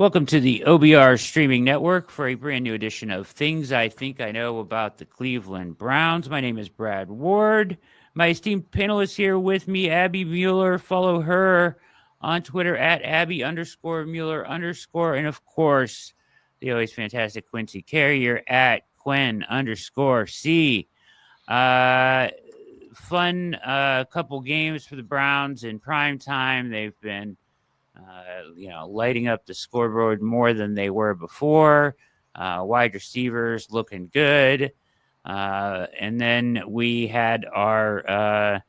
Welcome to the OBR streaming network for a brand new edition of Things I Think I Know About the Cleveland Browns. My name is Brad Ward. My esteemed panelist here with me, Abbey Mueller. Follow her on Twitter at Abbey_Mueller_. And of course, the always fantastic Quincy Carrier at Quen_C. Fun couple games for the Browns in prime time. They've been lighting up the scoreboard more than they were before. Wide receivers looking good. And then we had our,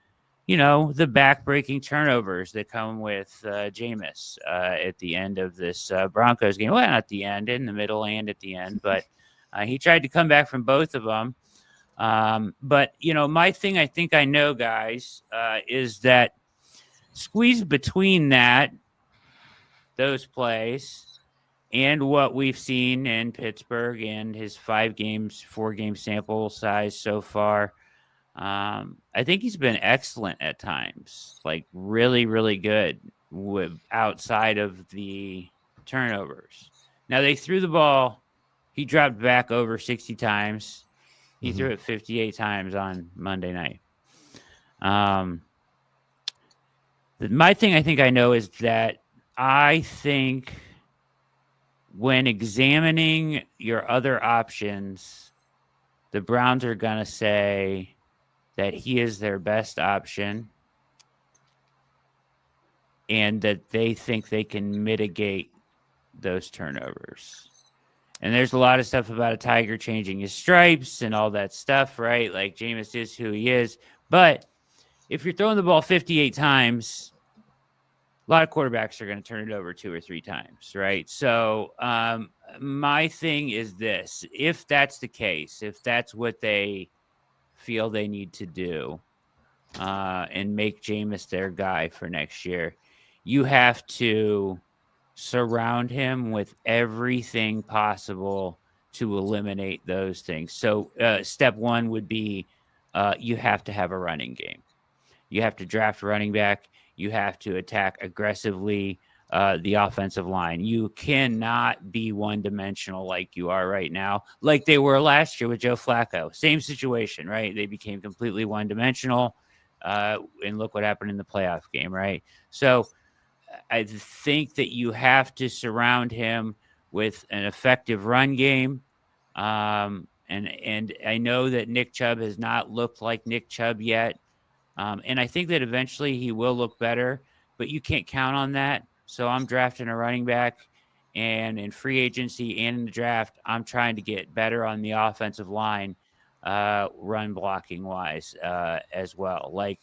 the back-breaking turnovers that come with Jameis at the end of this Broncos game. Well, not at the end, in the middle and at the end, but he tried to come back from both of them. But my thing I think I know, guys, is that squeeze between those plays and what we've seen in Pittsburgh and his 4-game sample size so far. I think he's been excellent at times, like really, really good outside of the turnovers. Now they threw the ball. He dropped back over 60 times. He threw it 58 times on Monday night. My thing I think I know is that I think when examining your other options, the Browns are going to say that he is their best option and that they think they can mitigate those turnovers. And there's a lot of stuff about a tiger changing his stripes and all that stuff, right? Like Jameis is who he is. But if you're throwing the ball 58 times, a lot of quarterbacks are going to turn it over 2 or 3 times, right? So my thing is this. If that's the case, if that's what they feel they need to do and make Jameis their guy for next year, you have to surround him with everything possible to eliminate those things. So step one would be you have to have a running game. You have to draft a running back. You have to attack aggressively the offensive line. You cannot be one-dimensional like you are right now, like they were last year with Joe Flacco. Same situation, right? They became completely one-dimensional, and look what happened in the playoff game, right? So I think that you have to surround him with an effective run game. And I know that Nick Chubb has not looked like Nick Chubb yet. And I think that eventually he will look better, but you can't count on that. So I'm drafting a running back, and in free agency and in the draft, I'm trying to get better on the offensive line, run blocking wise as well. Like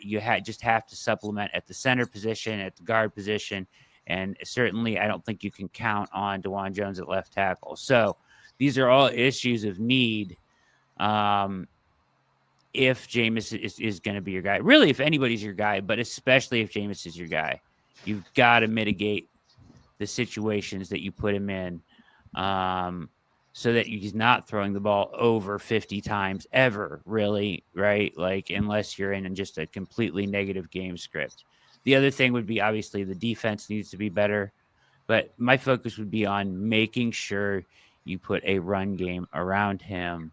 you just have to supplement at the center position, at the guard position. And certainly I don't think you can count on DeJuan Jones at left tackle. So these are all issues of need. If Jameis is going to be your guy, really, if anybody's your guy, but especially if Jameis is your guy, you've got to mitigate the situations that you put him in so that he's not throwing the ball over 50 times ever, really, right? Like, unless you're in just a completely negative game script. The other thing would be, obviously, the defense needs to be better, but my focus would be on making sure you put a run game around him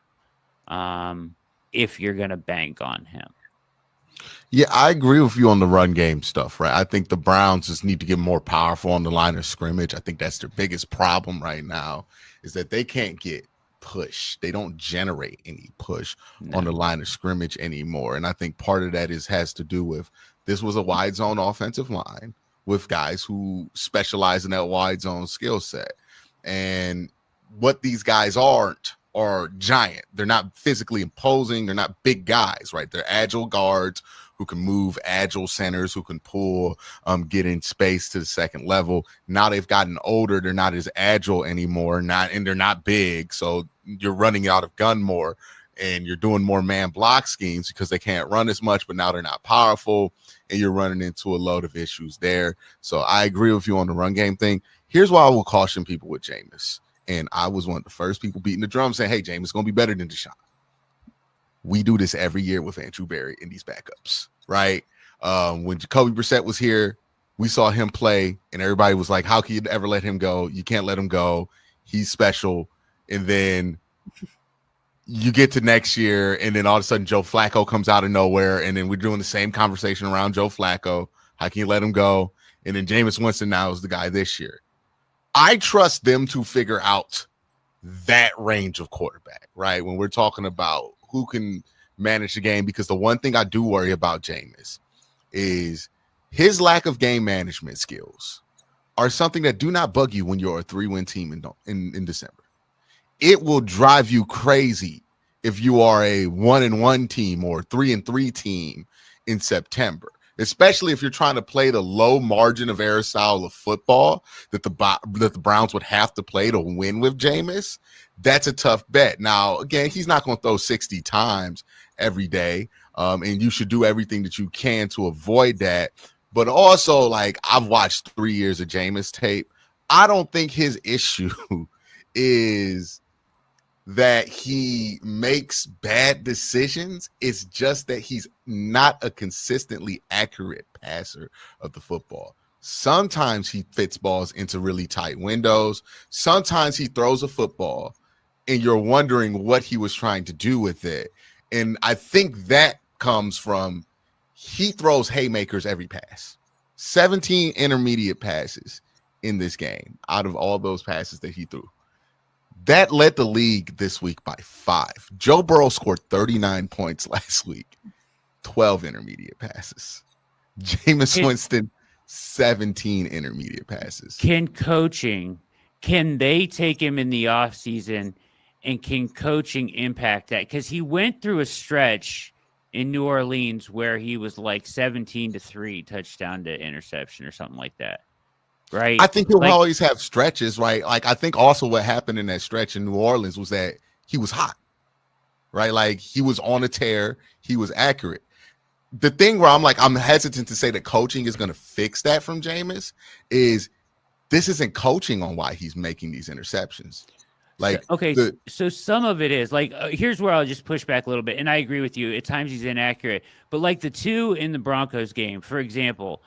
if you're going to bank on him. Yeah, I agree with you on the run game stuff, right? I think the Browns just need to get more powerful on the line of scrimmage. I think that's their biggest problem right now is that they can't get push. They don't generate any push on the line of scrimmage anymore. And I think part of that has to do with this was a wide zone offensive line with guys who specialize in that wide zone skill set. And what these guys are giant. They're not physically imposing. They're not big guys, right? They're agile guards who can move, agile centers who can pull, get in space to the second level. Now they've gotten older. They're not as agile anymore, and they're not big. So you're running out of gun more, and you're doing more man block schemes because they can't run as much, but now they're not powerful, and you're running into a load of issues there. So I agree with you on the run game thing. Here's why I will caution people with Jameis. And I was one of the first people beating the drum saying, hey, Jameis is going to be better than Deshaun. We do this every year with Andrew Berry in these backups, right? When Jacoby Brissett was here, we saw him play, and everybody was like, how can you ever let him go? You can't let him go. He's special. And then you get to next year, and then all of a sudden Joe Flacco comes out of nowhere, and then we're doing the same conversation around Joe Flacco. How can you let him go? And then Jameis Winston now is the guy this year. I trust them to figure out that range of quarterback, right? When we're talking about who can manage the game, because the one thing I do worry about Jameis is his lack of game management skills are something that do not bug you when you're a 3-win team in December. It will drive you crazy if you are a 1-1 team or 3-3 team in September, especially if you're trying to play the low margin of error style of football that the Browns would have to play to win with Jameis. That's a tough bet. Now, again, he's not going to throw 60 times every day, and you should do everything that you can to avoid that. But also, like, I've watched 3 years of Jameis tape. I don't think his issue is that he makes bad decisions. It's just that he's not a consistently accurate passer of the football. Sometimes he fits balls into really tight windows. Sometimes he throws a football and you're wondering what he was trying to do with it. And I think that comes from he throws haymakers every pass. 17 intermediate passes in this game out of all those passes that he threw. That led the league this week by 5. Joe Burrow scored 39 points last week, 12 intermediate passes. Jameis Winston, 17 intermediate passes. Can they take him in the offseason, and can coaching impact that? Because he went through a stretch in New Orleans where he was like 17-3 touchdown to interception or something like that. Right. I think he'll always have stretches, right? Like, I think also what happened in that stretch in New Orleans was that he was hot, right? Like, he was on a tear. He was accurate. The thing where I'm hesitant to say that coaching is going to fix that from Jameis is this isn't coaching on why he's making these interceptions. Like, so some of it is like, here's where I'll just push back a little bit. And I agree with you. At times he's inaccurate, but like the two in the Broncos game, for example,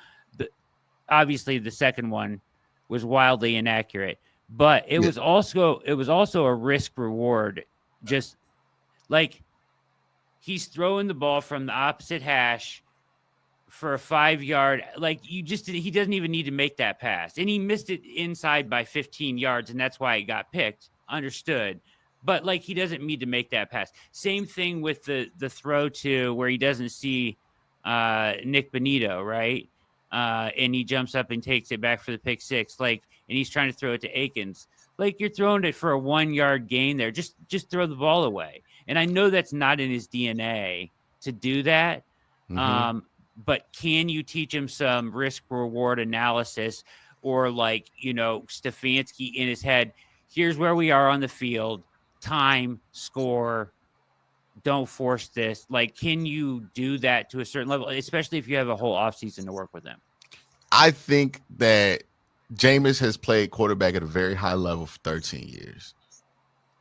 obviously the second one was wildly inaccurate, but it was also a risk reward. Just like he's throwing the ball from the opposite hash for a 5-yard, like he doesn't even need to make that pass. And he missed it inside by 15 yards. And that's why it got picked. Understood. But like, he doesn't need to make that pass. Same thing with the throw to where he doesn't see Nick Bonito, right? And he jumps up and takes it back for the pick 6. Like, and he's trying to throw it to Akins. Like, you're throwing it for a 1-yard gain there. Just throw the ball away. And I know that's not in his DNA to do that. Mm-hmm. But can you teach him some risk reward analysis, or like, Stefanski in his head, here's where we are on the field, time, score, don't force this. Like, can you do that to a certain level, especially if you have a whole offseason to work with them? I think that Jameis has played quarterback at a very high level for 13 years.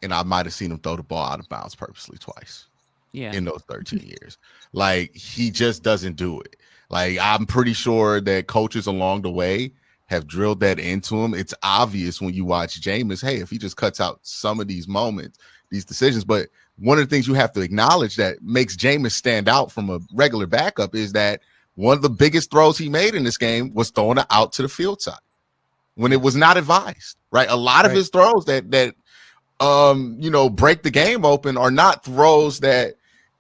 And I might have seen him throw the ball out of bounds purposely twice in those 13 years. Like, he just doesn't do it. Like, I'm pretty sure that coaches along the way have drilled that into him. It's obvious when you watch Jameis, hey, if he just cuts out some of these moments, these decisions. But one of the things you have to acknowledge that makes Jameis stand out from a regular backup is that one of the biggest throws he made in this game was throwing it out to the field side when it was not advised, right? A lot of his throws that break the game open are not throws that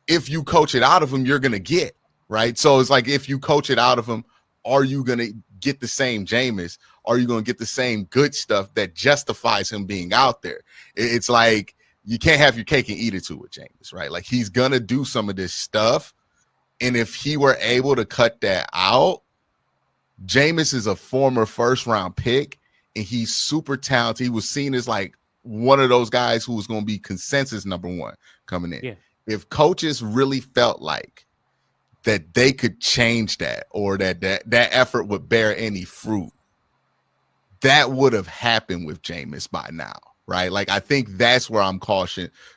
if you coach it out of him, you're going to get, right? So it's like, if you coach it out of him, are you going to get the same Jameis? Are you going to get the same good stuff that justifies him being out there? It's like, you can't have your cake and eat it too with Jameis, right? Like, he's going to do some of this stuff. And if he were able to cut that out, Jameis is a former first-round pick, and he's super talented. He was seen as like one of those guys who was going to be consensus number 1 coming in. Yeah. If coaches really felt like that they could change that, or that effort would bear any fruit, that would have happened with Jameis by now, right? Like, I think that's where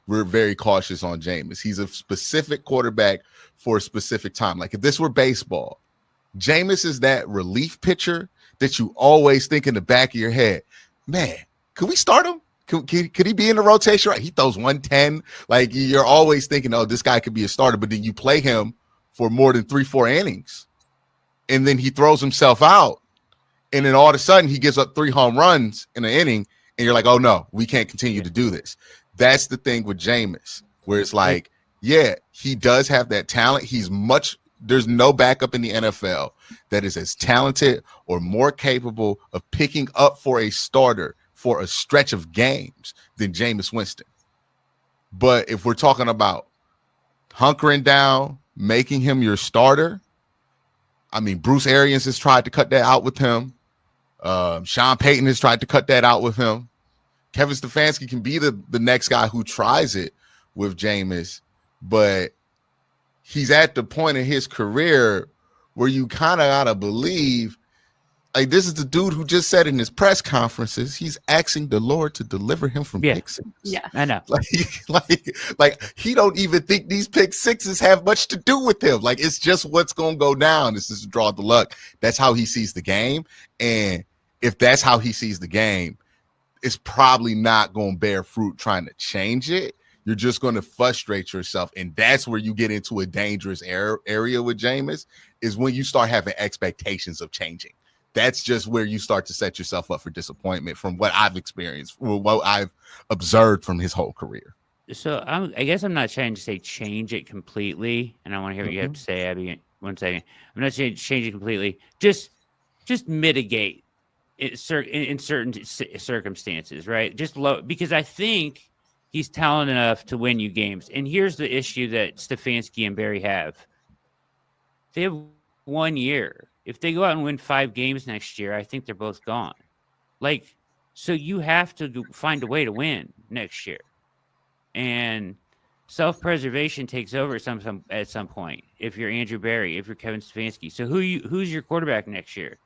we're very cautious on Jameis. He's a specific quarterback for a specific time. Like, if this were baseball, Jameis is that relief pitcher that you always think in the back of your head, man, could we start him? Could he be in the rotation? Right. He throws 110. Like, you're always thinking, oh, this guy could be a starter, but then you play him for more than 3-4 innings, and then he throws himself out. And then all of a sudden he gives up 3 home runs in an inning, and you're like, oh no, we can't continue to do this. That's the thing with Jameis, where it's like, yeah, he does have that talent. There's no backup in the NFL that is as talented or more capable of picking up for a starter for a stretch of games than Jameis Winston. But if we're talking about hunkering down, making him your starter, I mean, Bruce Arians has tried to cut that out with him. Sean Payton has tried to cut that out with him. Kevin Stefanski can be the next guy who tries it with Jameis, but he's at the point in his career where you kind of got to believe, like, this is the dude who just said in his press conferences, he's asking the Lord to deliver him from pick sixes. Yeah, I know. Like he don't even think these pick sixes have much to do with him. Like, it's just what's going to go down. This is a draw the luck. That's how he sees the game. And if that's how he sees the game, it's probably not going to bear fruit trying to change it. You're just going to frustrate yourself. And that's where you get into a dangerous area with Jameis, is when you start having expectations of changing. That's just where you start to set yourself up for disappointment, from what I've experienced, what I've observed from his whole career. So I guess I'm not trying to say change it completely, and I want to hear what you have to say, Abby. 1 second. I'm not saying change it completely. Just mitigate it in certain circumstances, right? Just low, because I think he's talented enough to win you games. And here's the issue that Stefanski and Barry have. They have 1 year. If they go out and win 5 games next year, I think they're both gone. Like, so you have to find a way to win next year. And self-preservation takes over at some point. If you're Andrew Barry, if you're Kevin Stefanski. So who's your quarterback next year?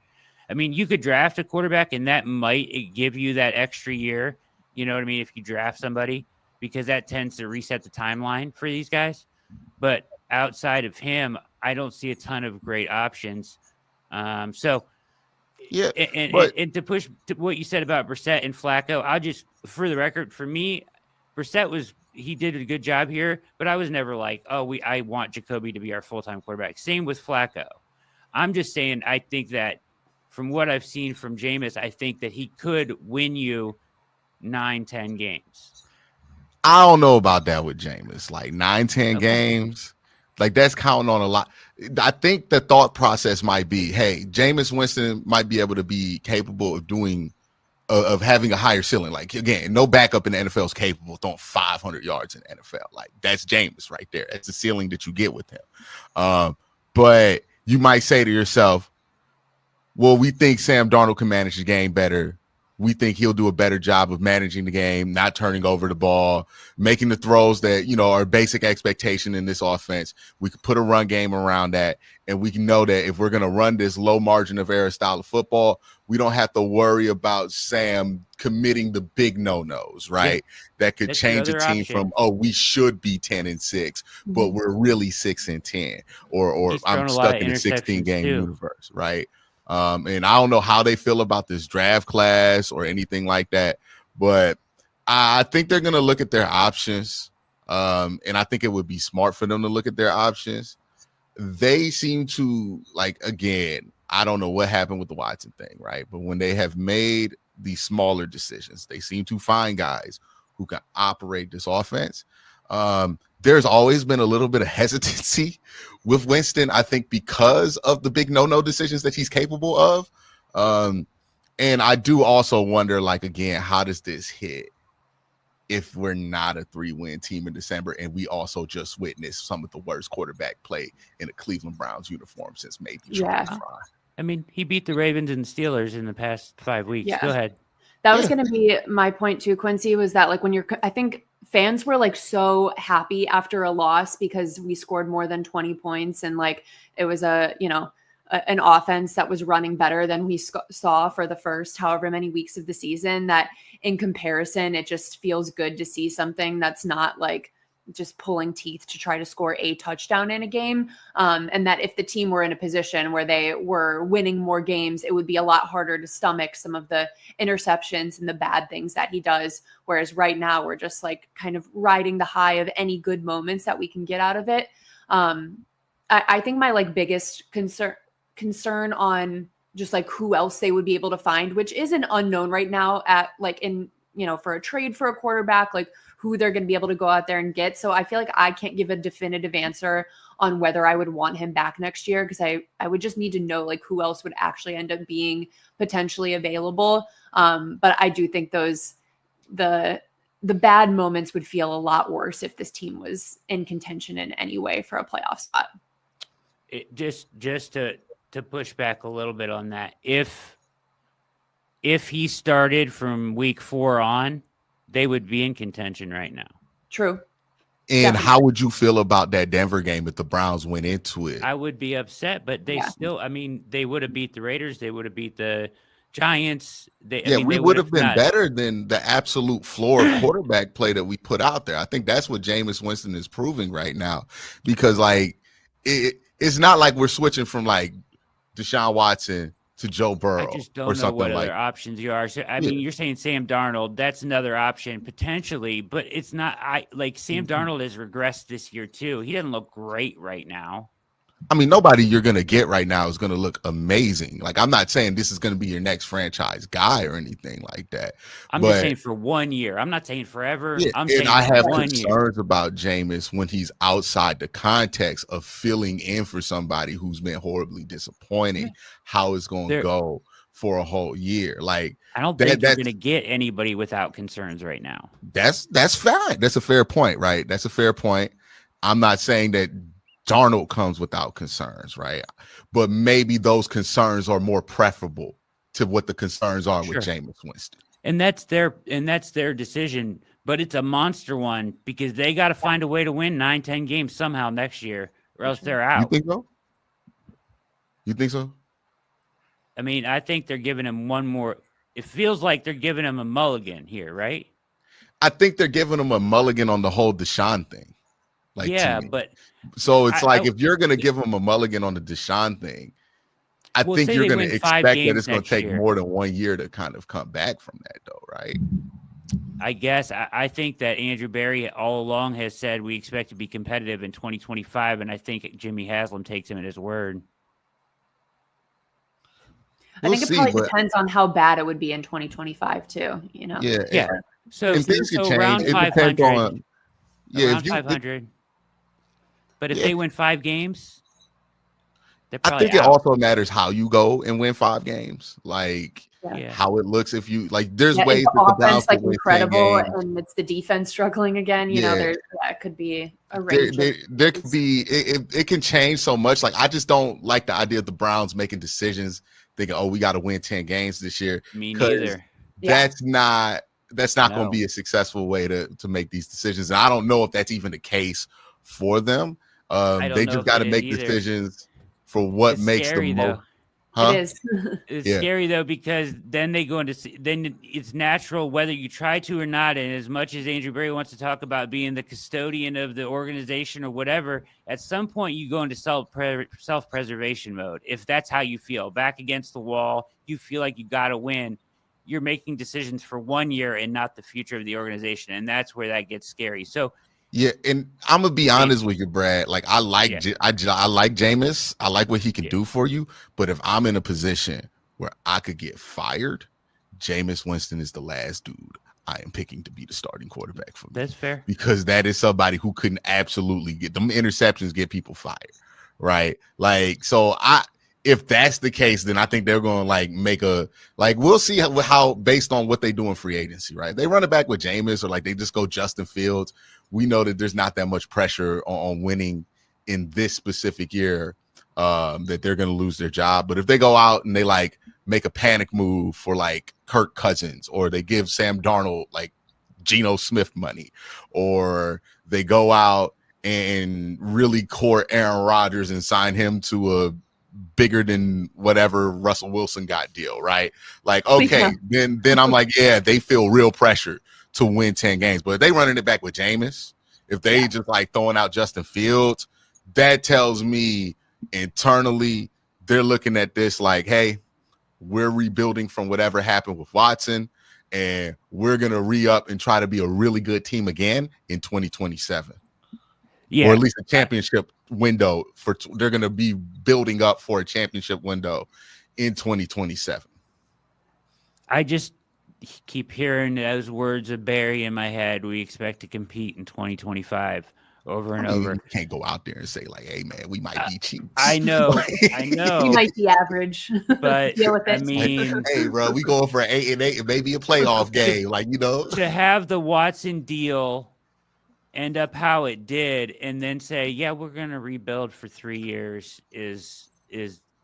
I mean, you could draft a quarterback, and that might give you that extra year. You know what I mean? If you draft somebody, because that tends to reset the timeline for these guys. But outside of him, I don't see a ton of great options. So, yeah, and to push to what you said about Brissett and Flacco, I'll just, for the record, for me, Brissett he did a good job here, but I was never like, I want Jacoby to be our full-time quarterback. Same with Flacco. I'm just saying, I think that from what I've seen from Jameis, I think that he could win you 9-10 games. I don't know about that with Jameis. Like 9-10 games, like that's counting on a lot. I think the thought process might be, hey, Jameis Winston might be able to be capable of having a higher ceiling. Like, again, no backup in the NFL is capable of throwing 500 yards in the NFL. Like, that's Jameis right there. That's the ceiling that you get with him. But you might say to yourself, well, we think Sam Darnold can manage the game better. We think he'll do a better job of managing the game, not turning over the ball, making the throws that, are basic expectation in this offense. We could put a run game around that, and we can know that if we're going to run this low margin of error style of football, we don't have to worry about Sam committing the big no-nos, right? Yeah. That could change a team from, we should be 10-6, but we're really 6-10, or I'm stuck in a 16-game universe, right? And I don't know how they feel about this draft class or anything like that, but I think they're going to look at their options. And I think it would be smart for them to look at their options. They seem to, like, again, I don't know what happened with the Watson thing, right? But when they have made these smaller decisions, they seem to find guys who can operate this offense. There's always been a little bit of hesitancy with Winston, I think, because of the big no-no decisions that he's capable of. And I do also wonder, like, again, how does this hit if we're not a 3-win team in December and we also just witnessed some of the worst quarterback play in a Cleveland Browns uniform since maybe Charlie Fry? I mean, he beat the Ravens and the Steelers in the past 5 weeks. Yeah. Go ahead. That was going to be my point too, Quincy, was that, like, I think fans were, like, so happy after a loss because we scored more than 20 points. And, like, it was an offense that was running better than we saw for the first however many weeks of the season, that in comparison, it just feels good to see something that's not, like, just pulling teeth to try to score a touchdown in a game. And that if the team were in a position where they were winning more games, it would be a lot harder to stomach some of the interceptions and the bad things that he does. Whereas right now we're just like kind of riding the high of any good moments that we can get out of it. I think my like biggest concern on just like who else they would be able to find, which is an unknown right now at like in, for a trade for a quarterback, like who they're going to be able to go out there and get. So I feel like I can't give a definitive answer on whether I would want him back next year, because I would just need to know like who else would actually end up being potentially available. But I do think the bad moments would feel a lot worse if this team was in contention in any way for a playoff spot. Just to push back a little bit on that, if he started from week 4 on, they would be in contention right now. True. And Definitely. how would you feel about that Denver game if the Browns went into it? I would be upset, but they still, I mean, they would have beat the Raiders. They would have beat the Giants. We would have been better than the absolute floor of quarterback play that we put out there. I think that's what Jameis Winston is proving right now, because like it's not like we're switching from like Deshaun Watson to Joe Burrow. I just don't know what other options you are. So, I mean, you're saying Sam Darnold, that's another option potentially, but it's not. Sam Darnold has regressed this year too. He doesn't look great right now. I mean, nobody you're going to get right now is going to look amazing. Like, I'm not saying this is going to be your next franchise guy or anything like that. I'm just saying for 1 year. I'm not saying forever. Yeah, I'm saying I have 1 concerns year about Jameis when he's outside the context of filling in for somebody who's been horribly disappointing. How it's going to go for a whole year. Like, I don't think you're going to get anybody without concerns right now. That's fine. That's a fair point, right? That's a fair point. I'm not saying that Darnold comes without concerns, right? But maybe those concerns are more preferable to what the concerns are with Jameis Winston. And that's their decision, but it's a monster one because they got to find a way to win 9-10 games somehow next year, or else they're out. You think so? I mean, I think they're giving him one more. It feels like they're giving him a mulligan here, right? I think they're giving him a mulligan on the whole Deshaun thing. Like, yeah, but so it's if you're going to give him a mulligan on the Deshaun thing, I think you're going to expect that it's going to take more than 1 year to kind of come back from that, though, right? I guess I think that Andrew Berry all along has said we expect to be competitive in 2025, and I think Jimmy Haslam takes him at his word. I think it probably depends on how bad it would be in 2025 too. Yeah. So around 500. Around 500. But if they win 5 games, I think it also matters how you go and win 5 games. Like how it looks if you like. There's ways that the Browns like incredible, and it's the defense struggling again. There could be a range. There could be it can change so much. Like I just don't like the idea of the Browns making decisions thinking, "Oh, we got to win 10 games this year." Me neither. That's not going to be a successful way to make these decisions. And I don't know if that's even the case for them. They just got to make decisions for what makes the most. It is. It's scary though, because then they go into then it's natural whether you try to or not. And as much as Andrew Berry wants to talk about being the custodian of the organization or whatever, at some point you go into self-preservation mode. If that's how you feel, back against the wall, you feel like you got to win. You're making decisions for 1 year and not the future of the organization, and that's where that gets scary. So. Yeah, and I'm gonna be honest with you, Brad. Like I like Jameis. I like what he can do for you. But if I'm in a position where I could get fired, Jameis Winston is the last dude I am picking to be the starting quarterback for me. That's fair. Because that is somebody who couldn't absolutely get them interceptions, get people fired, right? Like, so if that's the case, then I think they're going to we'll see how based on what they do in free agency, right? They run it back with Jameis or they just go Justin Fields. We know that there's not that much pressure on winning in this specific year that they're going to lose their job. But if they go out and they make a panic move for Kirk Cousins, or they give Sam Darnold Geno Smith money, or they go out and really court Aaron Rodgers and sign him to a bigger than whatever Russell Wilson got deal, right? Then I'm they feel real pressure to win 10 games. But if they running it back with Jameis If they just like throwing out Justin Fields, that tells me internally they're looking at this like, hey, we're rebuilding from whatever happened with Watson, and we're going to re-up and try to be a really good team again in 2027. Yeah. Or at least a championship window they're going to be building up for a championship window in 2027. I just keep hearing those words of Barry in my head. We expect to compete in 2025 over and over. You can't go out there and say like, hey man, we might be cheap. I know. We might be average. But Deal with I it. mean, hey bro, we going for an 8-8 and maybe a playoff game. Like, to have the Watson deal end up how it did and then say, yeah, we're going to rebuild for 3 years is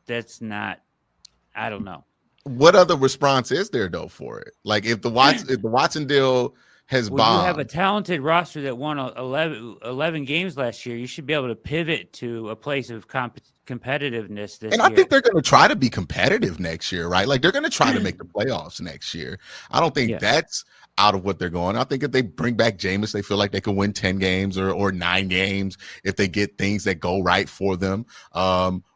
that's not, I don't know. What other response is there though for it? Like if the Watson deal has bombed. You have a talented roster that won 11 games last year. You should be able to pivot to a place of competitiveness this year. I think they're going to try to be competitive next year, right? Like they're going to try to make the playoffs next year. I don't think that's out of what they're going. I think if they bring back Jameis, they feel like they can win 10 games or 9 games if they get things that go right for them.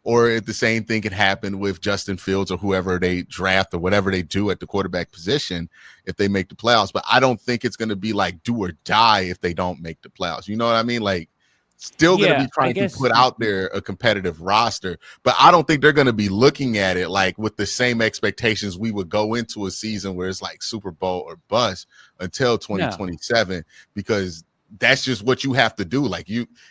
Or if the same thing can happen with Justin Fields or whoever they draft or whatever they do at the quarterback position if they make the playoffs. But I don't think it's going to be like do or die if they don't make the playoffs. You know what I mean? Like still going to be trying to put out there a competitive roster, but I don't think they're going to be looking at it like with the same expectations we would go into a season where it's like Super Bowl or bust until 2027, because that's just what you have to do. Like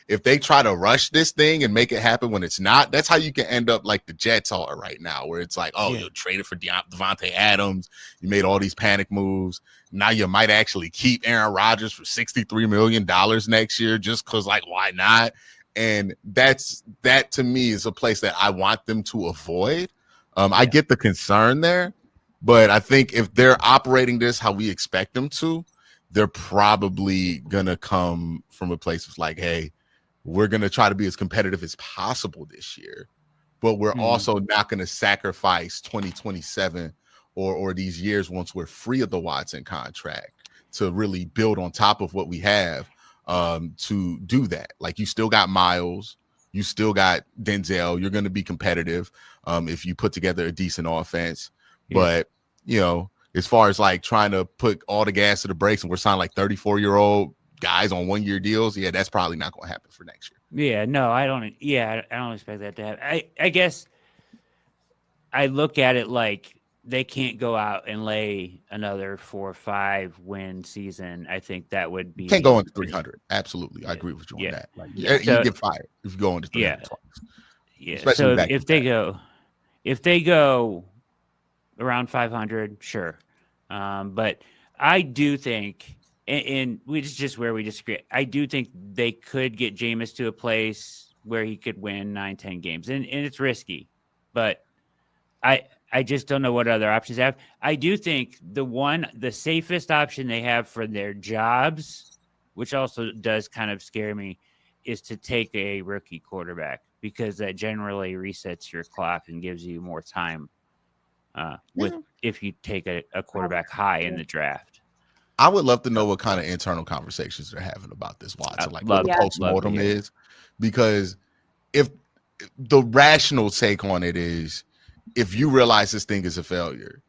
if they try to rush this thing and make it happen when it's not, that's how you can end up like the Jets are right now, where it's like, you traded for Devontae Adams. You made all these panic moves. Now you might actually keep Aaron Rodgers for $63 million next year just because, like, why not? And that to me is a place that I want them to avoid. I get the concern there, but I think if they're operating this how we expect them to, they're probably going to come from a place of like, hey, we're going to try to be as competitive as possible this year, but we're also not going to sacrifice 2027 or these years once we're free of the Watson contract to really build on top of what we have to do that. Like you still got Miles, you still got Denzel, you're going to be competitive if you put together a decent offense. But, as far as like trying to put all the gas to the brakes and we're signing like 34-year-old guys on 1-year deals, that's probably not going to happen for next year. Yeah, no, I don't expect that to happen. I guess I look at it like they can't go out and lay another 4 or 5 win season. I think that would be can't go into 300. Absolutely, I agree with you on that. Like, you get fired if you go into 300 twice. Yeah. So if they go around 500, sure. But I do think, and it's just where we disagree. I do think they could get Jameis to a place where he could win 9-10 games, and it's risky, but I just don't know what other options they have. I do think the safest option they have for their jobs, which also does kind of scare me, is to take a rookie quarterback, because that generally resets your clock and gives you more time if you take a quarterback high in the draft. I would love to know what kind of internal conversations they're having about this, Watson, like what the postmortem is, because if the rational take on it is, if you realize this thing is a failure,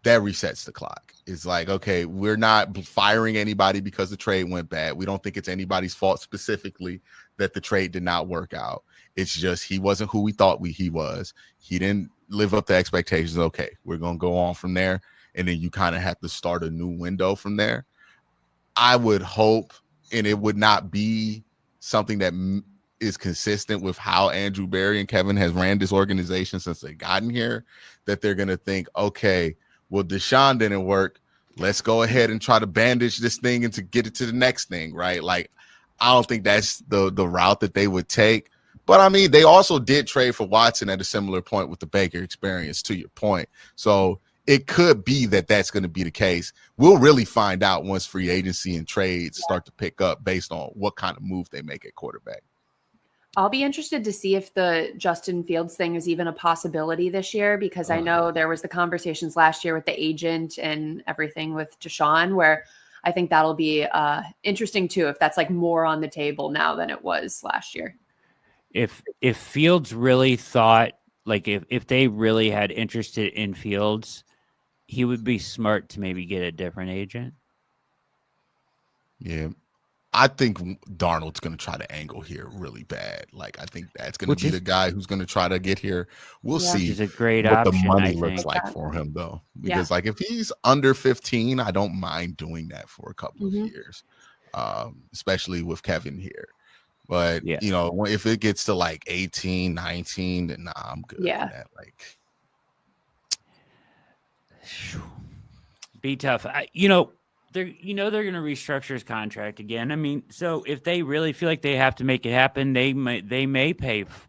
that resets the clock. It's like, okay, we're not firing anybody because the trade went bad. We don't think it's anybody's fault specifically that the trade did not work out. It's just he wasn't who we thought he was. He didn't live up to expectations. Okay, we're going to go on from there. And then you kind of have to start a new window from there. I would hope, and it would not be something that is consistent with how Andrew Berry and Kevin has ran this organization since they gotten here, that they're going to think, okay, well, Deshaun didn't work. Let's go ahead and try to bandage this thing and to get it to the next thing, right? Like, I don't think that's the route that they would take. But, I mean, they also did trade for Watson at a similar point with the Baker experience, to your point. So it could be that that's going to be the case. We'll really find out once free agency and trades start to pick up based on what kind of move they make at quarterback. I'll be interested to see if the Justin Fields thing is even a possibility this year, because I know there was the conversations last year with the agent and everything with Deshaun, where I think that'll be interesting too, if that's like more on the table now than it was last year. If Fields really thought, like if they really had interested in Fields, he would be smart to maybe get a different agent. Yeah. I think Darnold's going to try to angle here really bad. Like, I think that's going to be the guy who's going to try to get here. We'll see. Which is a great what option, the money I looks think. like for him, though. Because, like, if he's under 15, I don't mind doing that for a couple of years, especially with Kevin here. But, you know, if it gets to like 18, 19, then nah, I'm good. Yeah. That. Like, be tough. You know, they're going to restructure his contract again. I mean, so if they really feel like they have to make it happen, they may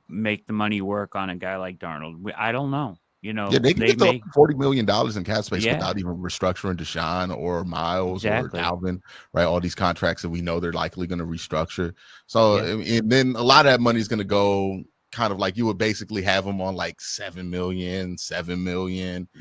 make the money work on a guy like Darnold. I don't know. You know, they can get $40 million in cap space without even restructuring Deshaun or Miles or Dalvin, right? All these contracts that we know they're likely going to restructure. So and then a lot of that money is going to go kind of like you would basically have them on like $7 million,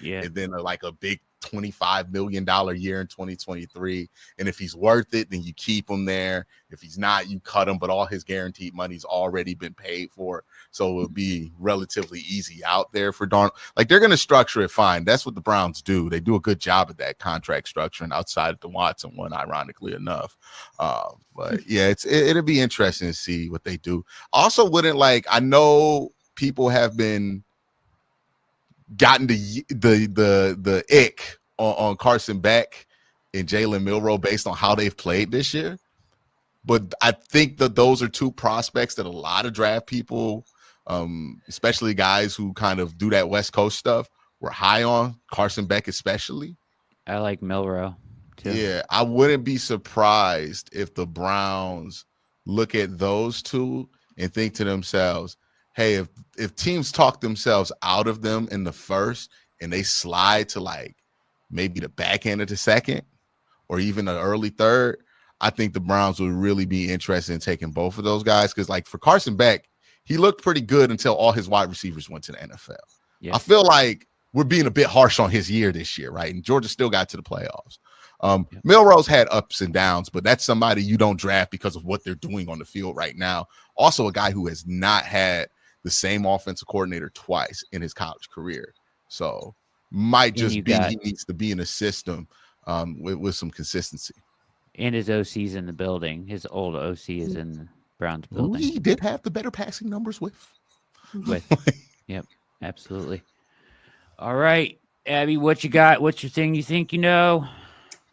and then like a big $25 million year in 2023. And if he's worth it, then you keep him there. If he's not, you cut him, but all his guaranteed money's already been paid for. So it would be relatively easy out there for Darnold. Like, they're going to structure it fine. That's what the Browns do. They do a good job at that contract structuring outside of the Watson one, ironically enough. But yeah, it'll be interesting to see what they do. Also, I know people have been gotten the ick on Carson Beck and Jalen Milroe based on how they've played this year. But I think that those are two prospects that a lot of draft people, especially guys who kind of do that West Coast stuff, were high on. Carson Beck especially. I like Milroe too. Yeah, I wouldn't be surprised if the Browns look at those two and think to themselves, hey, if teams talk themselves out of them in the first and they slide to like maybe the back end of the second or even the early third, I think the Browns would really be interested in taking both of those guys. Because like for Carson Beck, he looked pretty good until all his wide receivers went to the NFL. Yeah. I feel like we're being a bit harsh on his year this year, right? And Georgia still got to the playoffs. Milroe's had ups and downs, but that's somebody you don't draft because of what they're doing on the field right now. Also a guy who has not had the same offensive coordinator twice in his college career. So might just be he needs to be in a system with some consistency. And his OC's in the building. His old OC is in the Browns building. He did have the better passing numbers with. Yep, absolutely. All right, Abby, what you got? What's your thing you think you know?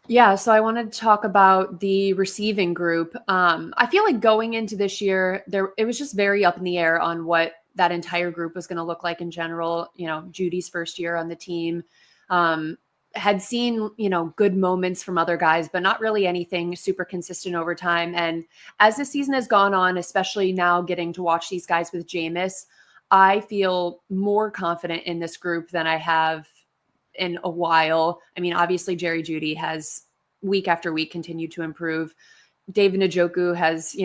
Yeah, so I wanted to talk about the receiving group. I feel like going into this year, it was just very up in the air on what that entire group was going to look like in general. You know, Judy's first year on the team, had seen, good moments from other guys, but not really anything super consistent over time. And as the season has gone on, especially now getting to watch these guys with Jameis, I feel more confident in this group than I have in a while. I mean, obviously Jerry Jeudy has week after week continued to improve. David Njoku has,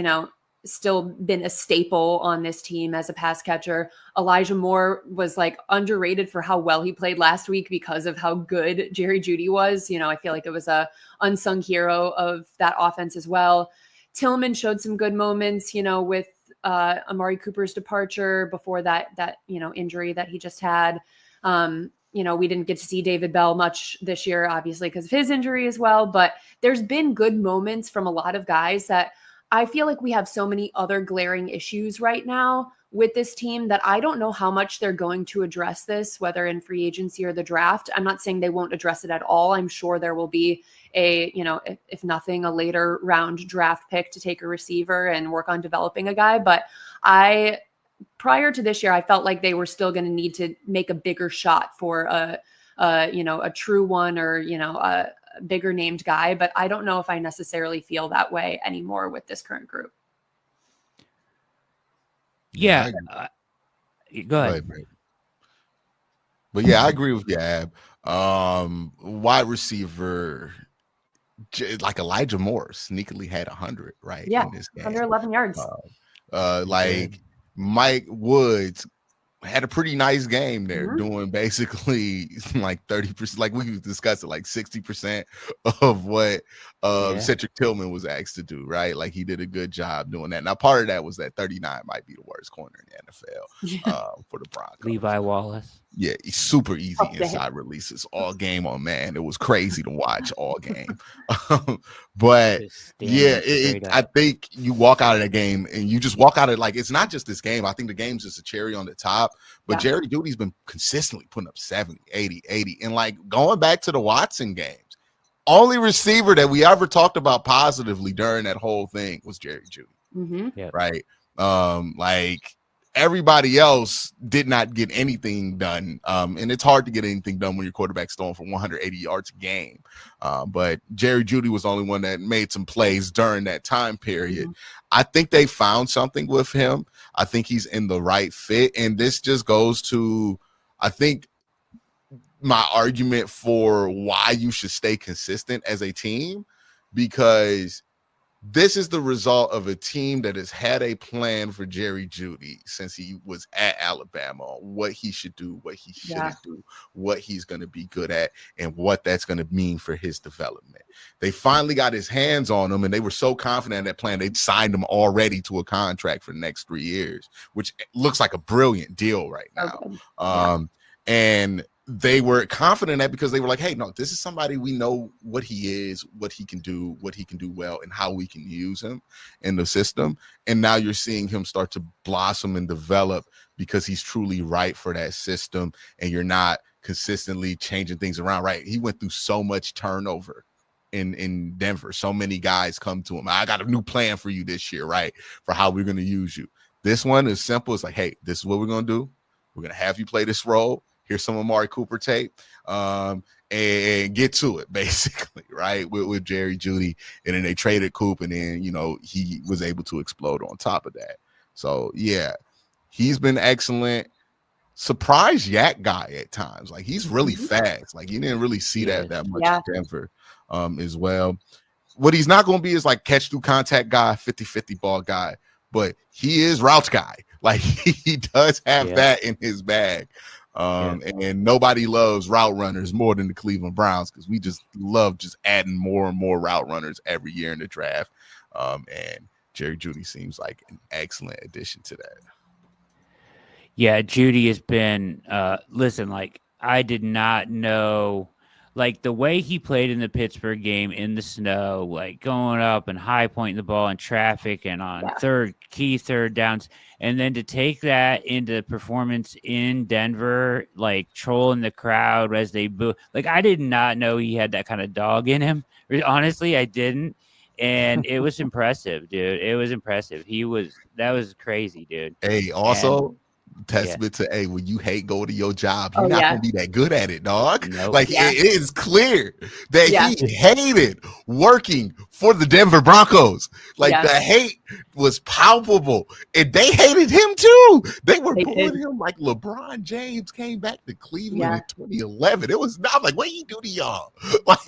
still been a staple on this team as a pass catcher. Elijah Moore was like underrated for how well he played last week because of how good Jerry Jeudy was. I feel like it was a unsung hero of that offense as well. Tillman showed some good moments, with Amari Cooper's departure before that injury that he just had. We didn't get to see David Bell much this year, obviously, because of his injury as well. But there's been good moments from a lot of guys that I feel like we have so many other glaring issues right now with this team that I don't know how much they're going to address this, whether in free agency or the draft. I'm not saying they won't address it at all. I'm sure there will be if nothing, a later round draft pick to take a receiver and work on developing a guy. But prior to this year, I felt like they were still going to need to make a bigger shot for a true one or, a bigger named guy. But I don't know if I necessarily feel that way anymore with this current group. Yeah. Go ahead. But yeah, I agree with you, Ab. Wide receiver, like Elijah Moore sneakily had 100, right? Yeah, in this game. 111 yards. Like Mike Woods had a pretty nice game there, Mhm. doing basically like 30%, like we discussed it, like 60% of what Cedric Tillman was asked to do, right? Like he did a good job doing that. Now, part of that was that 39 might be the worst corner in the NFL for the Broncos. Levi Wallace. Yeah, he's super easy Tough day. inside releases all game on man. It was crazy to watch all game. But Just yeah, standing straight I up. think you walk out of that game and you just walk out of like, it's not just this game. I think the game's just a cherry on the top. But Yeah. Jerry Jeudy's been consistently putting up 70, 80, 80. And like going back to the Watson games, only receiver that we ever talked about positively during that whole thing was Jerry Jeudy. Mhm. Right. Like everybody else did not get anything done. And it's hard to get anything done when your quarterback's throwing for 180 yards a game. But Jerry Jeudy was the only one that made some plays during that time period. Mhm. I think they found something with him. I think he's in the right fit. And this just goes to, I think, my argument for why you should stay consistent as a team, because this is the result of a team that has had a plan for Jerry Jeudy since he was at Alabama, what he should do, what he shouldn't do, what he's going to be good at, and what that's going to mean for his development. They finally got his hands on him, and they were so confident in that plan, they signed him already to a contract for the next 3 years, which looks like a brilliant deal right now. And they were confident in that because they were like, hey, no, this is somebody we know what he is, what he can do well, and how we can use him in the system. And now you're seeing him start to blossom and develop because he's truly right for that system, and you're not consistently changing things around, right? He went through so much turnover in Denver. So many guys come to him. I got a new plan for you this year, right? For how we're going to use you. This one is simple. It's like, hey, this is what we're going to do. We're going to have you play this role. Here's some Amari Cooper tape, and get to it, basically, right, with Jerry Jeudy. And then they traded Coop, and then, he was able to explode on top of that. So, yeah, he's been excellent. Surprise yak guy at times. Like, he's really fast. Like, you didn't really see that much in Denver as well. What he's not going to be is, like, catch through contact guy, 50-50 ball guy. But he is route guy. Like, he does have that in his bag. And nobody loves route runners more than the Cleveland Browns, because we just love just adding more and more route runners every year in the draft. And Jerry Jeudy seems like an excellent addition to that. Yeah, Jeudy has been listen, like, I did not know, like, the way he played in the Pittsburgh game in the snow, like going up and high pointing the ball in traffic and on key third downs. And then to take that into performance in Denver, like trolling the crowd as they boo. Like, I did not know he had that kind of dog in him. Honestly, I didn't. And it was impressive, dude. It was impressive. That was crazy, dude. Hey, also, testament to, hey, when you hate going to your job, you're not gonna be that good at it, dog. Nope. Like, it is clear that he hated working for the Denver Broncos. Like, the hate was palpable, and they hated him too. They were booing him like LeBron James came back to Cleveland in 2011. It was not like, what he do to y'all? Like,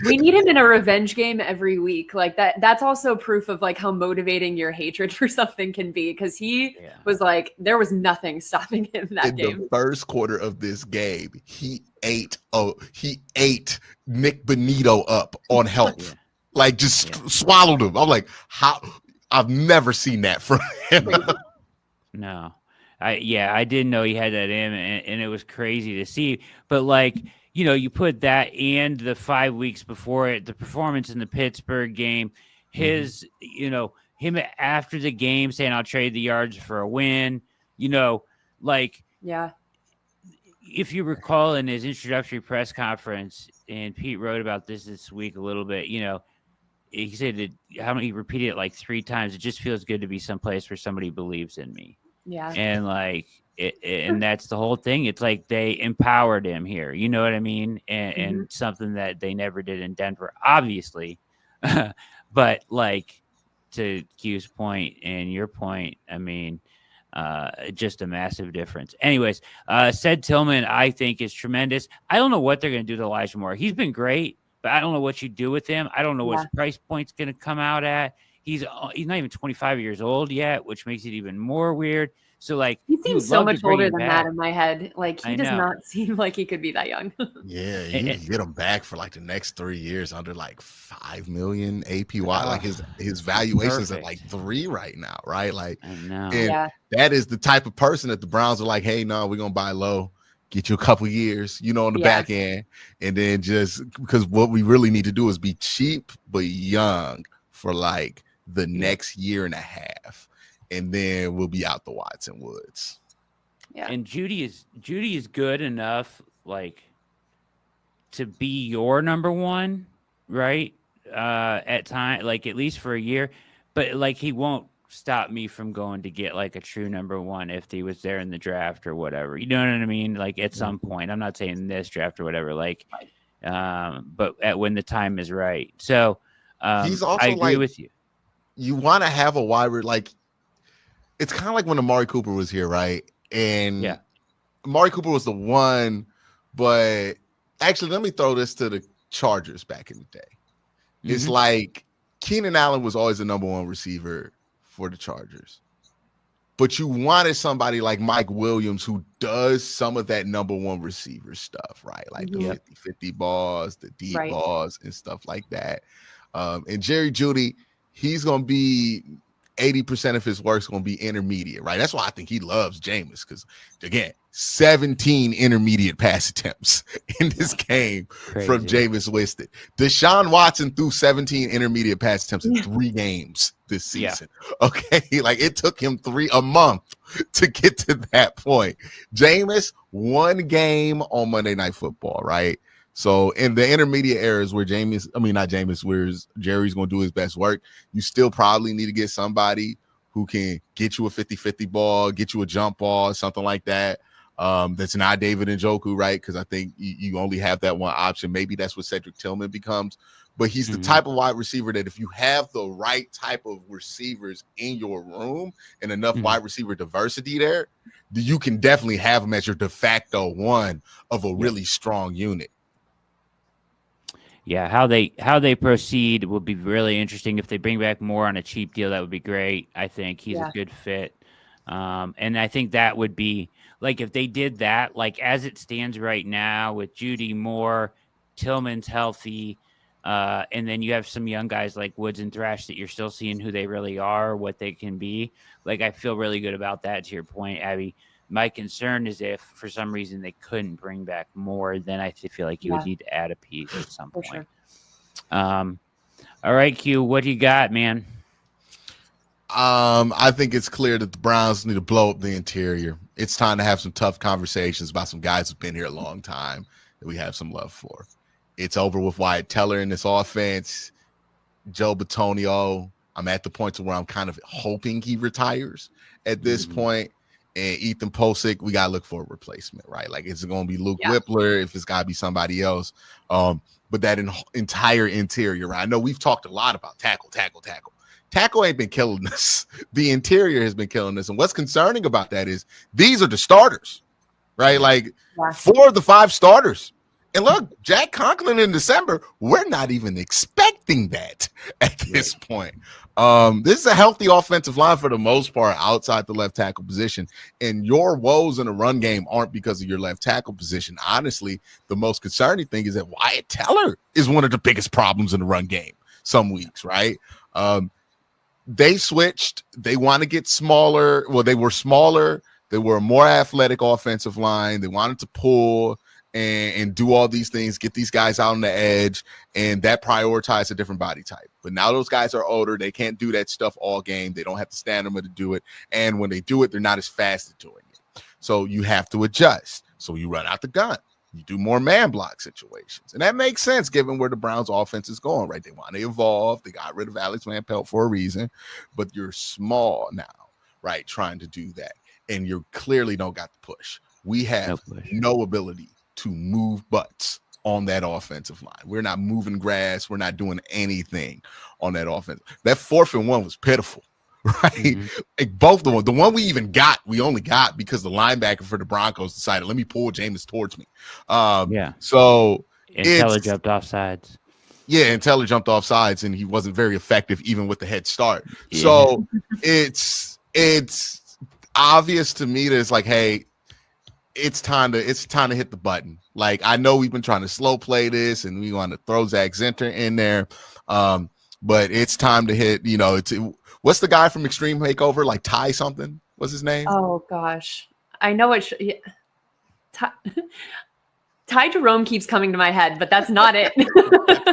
we need him in a revenge game every week. Like that's also proof of like how motivating your hatred for something can be, because he was like, there was nothing stopping him that game. In the first quarter of this game, he ate Nick Bonito up on health. Like, just swallowed him. I'm like, how? I've never seen that from him. No. I didn't know he had that in, and it was crazy to see. But, like, you put that and the 5 weeks before it, the performance in the Pittsburgh game, his, him after the game saying, I'll trade the yards for a win, like, if you recall in his introductory press conference, and Pete wrote about this week a little bit, he said that he repeated it like 3 times. It just feels good to be someplace where somebody believes in me. Yeah. And like, and that's the whole thing. It's like they empowered him here. You know what I mean? And something that they never did in Denver, obviously. But like, to Q's point and your point, I mean, just a massive difference. Anyways, said Tillman, I think, is tremendous. I don't know what they're going to do to Elijah Moore. He's been great, but I don't know what you do with him. I don't know what his price point's going to come out at. He's not even 25 years old yet, which makes it even more weird. So like He would seems so love to much bring older him than back. that in my head. Like he I does know. not seem like he could be that young. Yeah, And- you and- can get him back for like the next 3 years under like 5 million APY. Like Oh, his valuation's at perfect. like 3 right now, right? Like, I know. and Yeah. that is the type of person that the Browns are like, hey, no, we're gonna buy low, get you a couple years, on the Yeah. back end, and then just because what we really need to do is be cheap but young for like the next year and a half, and then we'll be out the Watson Woods. Yeah. And Judy is good enough, like, to be your number one, right? At time, like at least for a year, but like he won't stop me from going to get like a true number one if he was there in the draft or whatever. You know what I mean? Like at some point, I'm not saying this draft or whatever. Like, but when the time is right. So He's also I agree with you. You want to have a wide like. It's kind of like when Amari Cooper was here, right? And Amari Cooper was the one, but actually, let me throw this to the Chargers back in the day. It's like Keenan Allen was always the number one receiver for the Chargers. But you wanted somebody like Mike Williams who does some of that number one receiver stuff, right? Like the 50-50 balls, the deep balls, and stuff like that. And Jerry Jeudy, he's going to be 80% of his work's going to be intermediate, right? That's why I think he loves Jameis because, again, 17 intermediate pass attempts in this game from Jameis Winston. Deshaun Watson threw 17 intermediate pass attempts in 3 games this season. Okay, like it took him a month to get to that point. Jameis, 1 game on Monday Night Football, right? So in the intermediate areas where Jerry's going to do his best work, you still probably need to get somebody who can get you a 50-50 ball, get you a jump ball, something like that. That's not David Njoku, right? Because I think you only have that one option. Maybe that's what Cedric Tillman becomes. But he's the type of wide receiver that if you have the right type of receivers in your room and enough wide receiver diversity there, you can definitely have him as your de facto one of a really strong unit. Yeah, how they proceed will be really interesting. If they bring back more on a cheap deal, that would be great. I think he's a good fit. And I think that would be like if they did that, like as it stands right now with Jeudy, Moore, Tillman's healthy, and then you have some young guys like Woods and Thrash that you're still seeing who they really are, what they can be. Like I feel really good about that. To your point, Abby. My concern is if for some reason they couldn't bring back more, then I feel like you would need to add a piece at some point. Sure. All right, Q, what do you got, man? I think it's clear that the Browns need to blow up the interior. It's time to have some tough conversations about some guys who've been here a long time that we have some love for. It's over with Wyatt Teller in this offense. Joe Bitonio, I'm at the point to where I'm kind of hoping he retires at this point. And Ethan Posick, we got to look for a replacement, right? Like, is it going to be Luke Whippler? If it's got to be somebody else. But that entire interior, right? I know we've talked a lot about tackle. Tackle ain't been killing us. The interior has been killing us. And what's concerning about that is these are the starters, right? Like 4 of the 5 starters. And look, Jack Conklin in December, we're not even expecting that at this point. This is a healthy offensive line for the most part outside the left tackle position. And your woes in the run game aren't because of your left tackle position. Honestly, the most concerning thing is that Wyatt Teller is one of the biggest problems in the run game some weeks, right? They switched. They want to get smaller. Well, they were smaller. They were a more athletic offensive line. They wanted to pull and do all these things, get these guys out on the edge, and that prioritized a different body type. But now those guys are older. They can't do that stuff all game. They don't have the stamina to do it. And when they do it, they're not as fast at doing it. So you have to adjust. So you run out the gun. You do more man block situations. And that makes sense given where the Browns offense is going, right? They want to evolve. They got rid of Alex Van Pelt for a reason. But you're small now, right, trying to do that. And you clearly don't got the push. We have no ability to move butts on that offensive line. We're not moving grass. We're not doing anything on that offense. That 4th and 1 was pitiful, right? Like both the one we only got because the linebacker for the Broncos decided, let me pull Jameis towards me. So Teller jumped off sides. Yeah, and Teller jumped off sides, and he wasn't very effective even with the head start. So obvious to me that it's like, hey, it's time to hit the button. Like, I know we've been trying to slow play this and we want to throw Zach Zinter in there. But it's time to hit, what's the guy from Extreme Makeover? Like Ty something? What's his name? Oh gosh. I know it. Ty Jerome keeps coming to my head, but that's not it.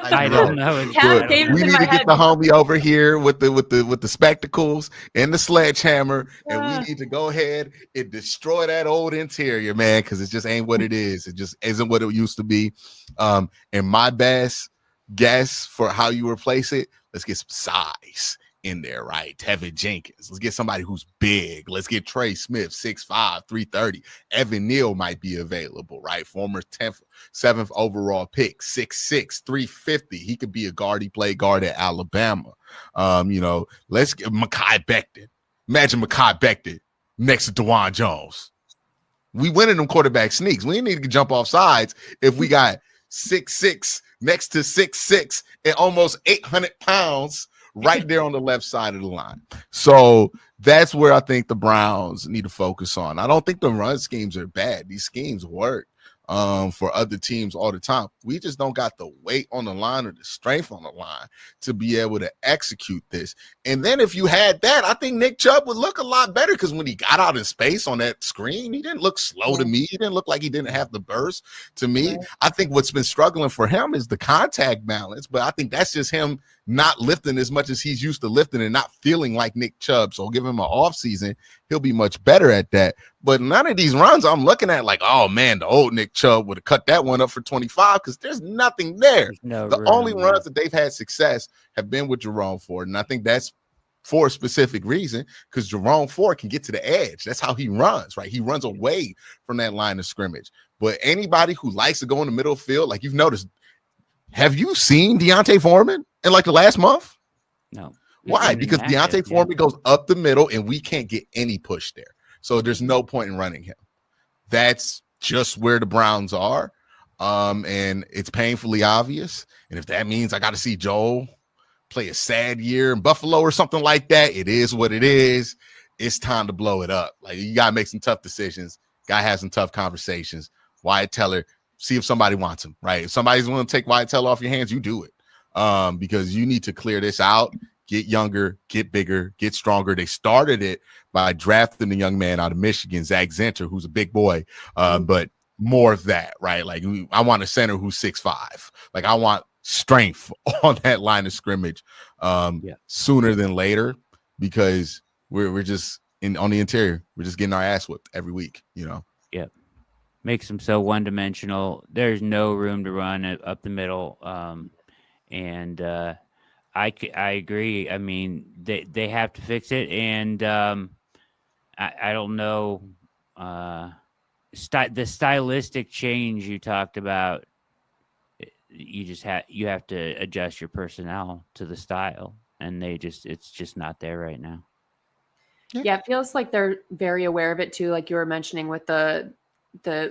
I don't know. We need to get the homie over here with the spectacles and the sledgehammer, and we need to go ahead and destroy that old interior, man, because it just ain't what it is. It just isn't what it used to be. And my best guess for how you replace it, let's get some size in there, right? Tevin Jenkins. Let's get somebody who's big. Let's get Trey Smith, 6'5", 330. Evan Neal might be available, right? Former 7th overall pick, 6'6", 350. He could be a guard. He played guard at Alabama. Let's get Mekhi Becton. Imagine Mekhi Becton next to DeJuan Jones. We winning them quarterback sneaks. We need to jump off sides if we got 6'6" next to 6'6" and almost 800 pounds right there on the left side of the line. So that's where I think the Browns need to focus on. I don't think the run schemes are bad. These schemes work for other teams all the time. We just don't got the weight on the line or the strength on the line to be able to execute this. And then if you had that, I think Nick Chubb would look a lot better, because when he got out in space on that screen, he didn't look slow to me. He didn't look like he didn't have the burst to me. I think what's been struggling for him is the contact balance, but I think that's just him not lifting as much as he's used to lifting and not feeling like Nick Chubb. So give him an offseason, he'll be much better at that. But none of these runs I'm looking at like, oh man, the old Nick Chubb would have cut that one up for 25, because there's nothing there. The only runs that they've had success have been with Jerome Ford. And I think that's for a specific reason, because Jerome Ford can get to the edge. That's how he runs, right? He runs away from that line of scrimmage. But anybody who likes to go in the middle field, like you've noticed, have you seen Deontay Foreman in like the last month? No. Why? Because Deontay Foreman goes up the middle and we can't get any push there. So there's no point in running him. That's just where the Browns are. And it's painfully obvious. And if that means I got to see Joel play a sad year in Buffalo or something like that, it is what it is. It's time to blow it up. Like, you got to make some tough decisions. Got to have some tough conversations. Wyatt Teller, see if somebody wants him, right? If somebody's going to take Wyatt Teller off your hands, you do it. Because you need to clear this out, get younger, get bigger, get stronger. They started it by drafting the young man out of Michigan, Zach Zinter, who's a big boy, but more of that, right? Like, I want a center who's 6'5". Like, I want strength on that line of scrimmage sooner than later, because we're just on the interior. We're just getting our ass whipped every week, Yep. Makes them so one-dimensional. There's no room to run up the middle. And I agree. I mean, they have to fix it. And I don't know. The stylistic change you talked about, you have to adjust your personnel to the style. And it's just not there right now. Yeah, it feels like they're very aware of it too. Like you were mentioning with the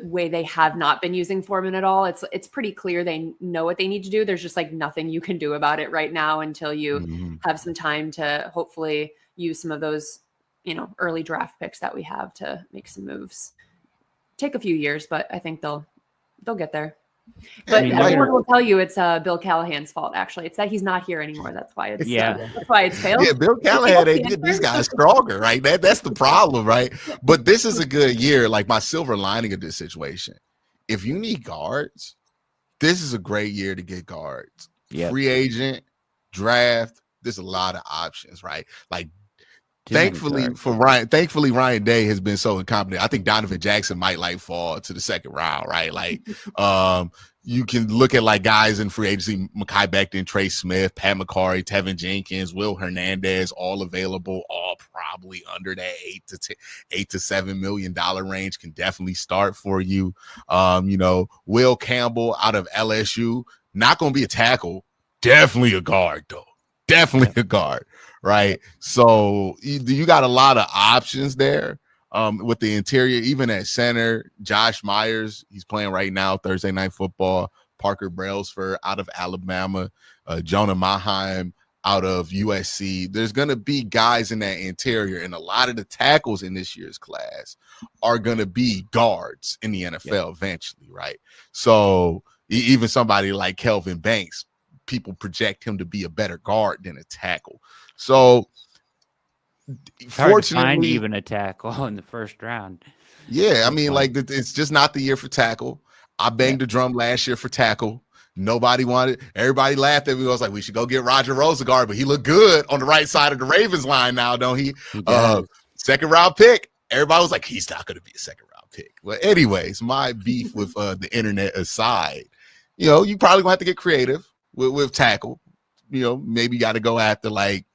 way they have not been using Foreman at all. It's pretty clear they know what they need to do. There's just like nothing you can do about it right now until you have some time to hopefully use some of those, early draft picks that we have to make some moves. Take a few years, but I think they'll get there. But everyone will tell you it's Bill Callahan's fault. Actually, it's that he's not here anymore. That's why it's failed. Yeah, Bill Callahan ain't getting these guys stronger, right? That's the problem, right? But this is a good year. Like, my silver lining of this situation, if you need guards, this is a great year to get guards. Yep. Free agent, draft. There's a lot of options, right? Like, thankfully Ryan Day has been so incompetent. I think Donovan Jackson might fall to the second round, right? Like, you can look at like guys in free agency, Mekhi Becton, Trey Smith, Pat McCarry, Tevin Jenkins, Will Hernandez, all available, all probably under that $8 to $7 million range, can definitely start for you. Will Campbell out of LSU, not going to be a tackle, definitely a guard though. Definitely a guard, right? So you got a lot of options there with the interior, even at center. Josh Myers, he's playing right now, Thursday Night Football. Parker Brailsford out of Alabama. Jonah Maheim out of USC. There's going to be guys in that interior, and a lot of the tackles in this year's class are going to be guards in the NFL eventually, right? So even somebody like Kelvin Banks, people project him to be a better guard than a tackle. So It's hard to find fortunately, even a tackle in the first round. yeah, I mean, like it's just not the year for tackle. I banged the drum last year for tackle. Nobody wanted. Everybody laughed at me. I was like, we should go get Roger Rosengard, but he looked good on the right side of the Ravens line now, don't he? He does. Second round pick. Everybody was like, he's not going to be a second round pick. Well, anyways, my beef with the internet aside, you know, you probably gonna have to get creative with tackle. You know, maybe you got to go after like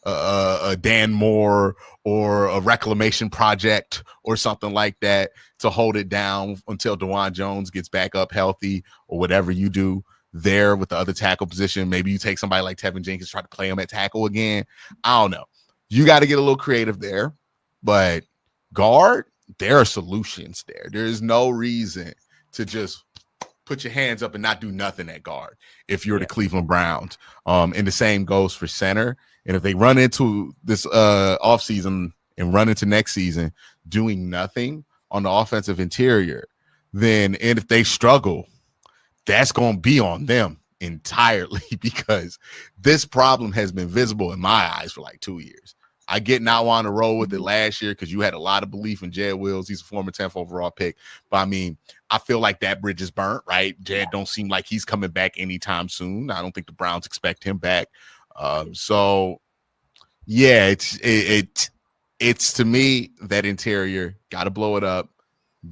a Dan Moore or a reclamation project or something like that to hold it down until DeJuan Jones gets back up healthy or whatever you do there with the other tackle position. Maybe you take somebody like Tevin Jenkins, try to play him at tackle again. I don't know. You got to get a little creative there, but guard, there are solutions there. There is no reason to just put your hands up and not do nothing at guard if you're the Cleveland Browns. And the same goes for center. And if they run into this offseason and run into next season doing nothing on the offensive interior, then and if they struggle, that's going to be on them entirely because this problem has been visible in my eyes for like 2 years. I get not wanting to roll with it last year because you had a lot of belief in Jed Wills. He's a former 10th overall pick. But, I mean, I feel like that bridge is burnt, right? Jed don't seem like he's coming back anytime soon. I don't think the Browns expect him back. So, yeah, it's to me that interior, got to blow it up,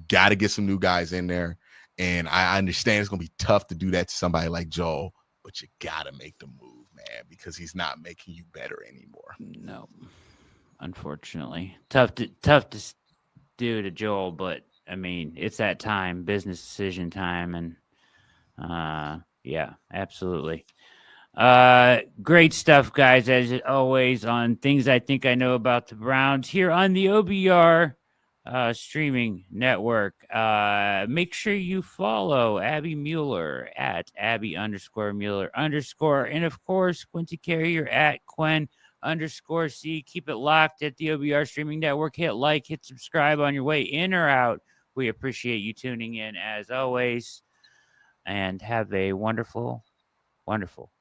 got to get some new guys in there. And I understand it's going to be tough to do that to somebody like Joel, but you got to make the move, man, because he's not making you better anymore. No, unfortunately. Tough to do to Joel, but, I mean, it's that time, business decision time, and, yeah, absolutely. Great stuff, guys, as always, on things I think I know about the Browns here on the OBR streaming network. Make sure you follow Abbey Mueller at Abbey_Mueller_. And of course, Quincy Carrier at Quen_C. Keep it locked at the OBR streaming network. Hit like, hit subscribe on your way in or out. We appreciate you tuning in as always. And have a wonderful, wonderful